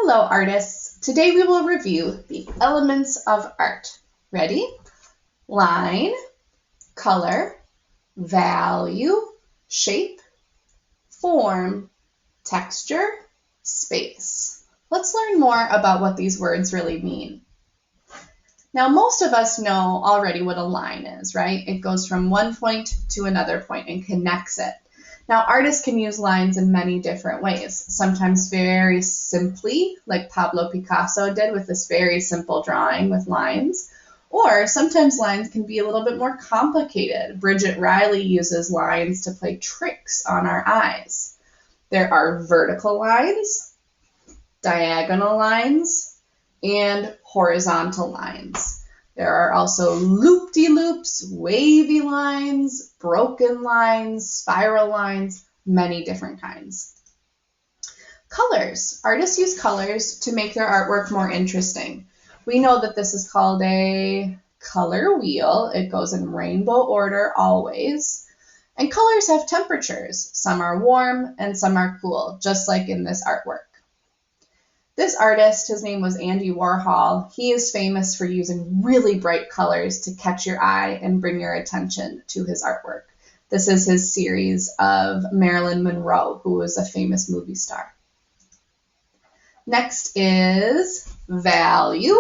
Hello, artists. Today we will review the elements of art. Ready? Line, color, value, shape, form, texture, space. Let's learn more about what these words really mean. Now, most of us know already what a line is, right? It goes from one point to another point and connects it. Now, artists can use lines in many different ways, sometimes very simply, like Pablo Picasso did with this very simple drawing with lines, or sometimes lines can be a little bit more complicated. Bridget Riley uses lines to play tricks on our eyes. There are vertical lines, diagonal lines, and horizontal lines. There are also loop-de-loops, wavy lines, broken lines, spiral lines, many different kinds. Colors. Artists use colors to make their artwork more interesting. We know that this is called a color wheel. It goes in rainbow order always. And colors have temperatures. Some are warm and some are cool, just like in this artwork. This artist, his name was Andy Warhol. He is famous for using really bright colors to catch your eye and bring your attention to his artwork. This is his series of Marilyn Monroe, who was a famous movie star. Next is value.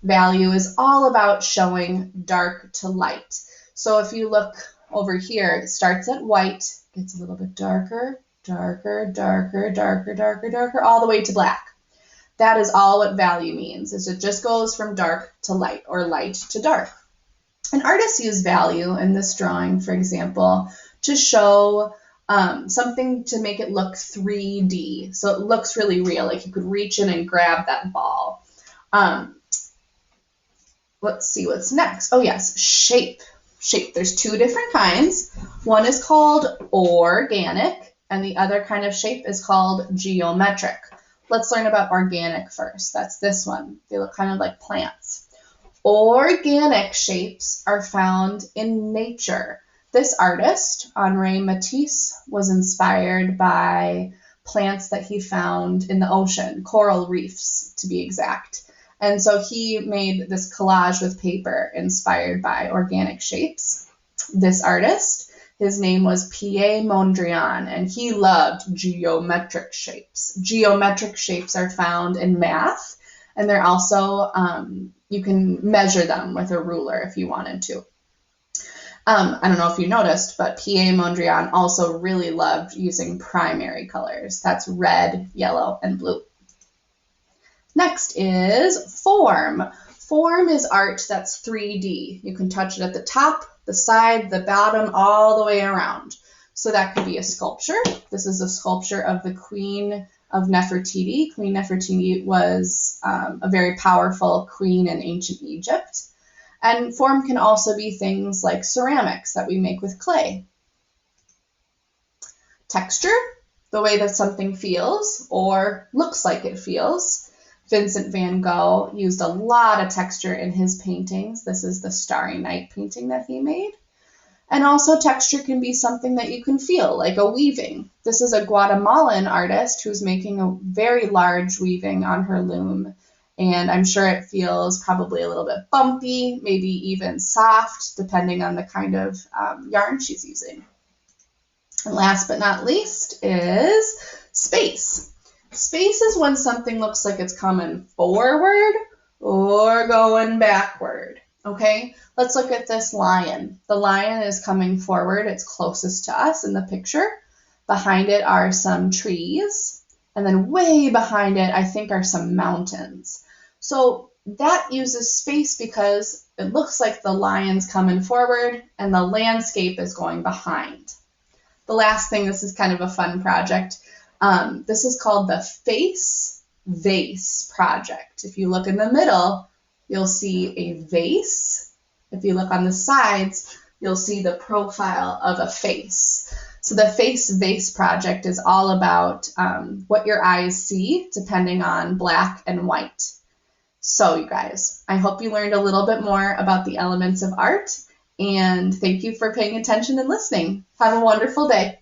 Value is all about showing dark to light. So if you look over here, it starts at white, gets a little bit darker, darker, darker, darker, darker, darker, all the way to black. That is all what value means, is it just goes from dark to light or light to dark. And artists use value in this drawing, for example, to show something to make it look 3D. So it looks really real, like you could reach in and grab that ball. Let's see what's next. Oh yes, shape. Shape. There's two different kinds. One is called organic, and the other kind of shape is called geometric. Let's learn about organic first. That's this one. They look kind of like plants. Organic shapes are found in nature. This artist, Henri Matisse, was inspired by plants that he found in the ocean, coral reefs to be exact. And so he made this collage with paper inspired by organic shapes. This artist, his name was Piet Mondrian, and he loved geometric shapes. Geometric shapes are found in math, and they're also, you can measure them with a ruler if you wanted to. I don't know if you noticed, but Piet Mondrian also really loved using primary colors. That's red, yellow, and blue. Next is form. Form is art that's 3D. You can touch it at the top, the side, the bottom, all the way around. So that could be a sculpture. This is a sculpture of the Queen of Nefertiti. Queen Nefertiti was a very powerful queen in ancient Egypt. And form can also be things like ceramics that we make with clay. Texture, the way that something feels or looks like it feels. Vincent van Gogh used a lot of texture in his paintings. This is the Starry Night painting that he made. And also texture can be something that you can feel, like a weaving. This is a Guatemalan artist who's making a very large weaving on her loom. And I'm sure it feels probably a little bit bumpy, maybe even soft, depending on the kind of yarn she's using. And last but not least is space. Space is when something looks like it's coming forward or going backward, okay? Let's look at this lion. The lion is coming forward. It's closest to us in the picture. Behind it are some trees, and then way behind it, I think, are some mountains. So that uses space because it looks like the lion's coming forward and the landscape is going behind. The last thing, this is kind of a fun project. This is called the Face Vase Project. If you look in the middle, you'll see a vase. If you look on the sides, you'll see the profile of a face. So the Face Vase Project is all about what your eyes see depending on black and white. So you guys, I hope you learned a little bit more about the elements of art, and thank you for paying attention and listening. Have a wonderful day.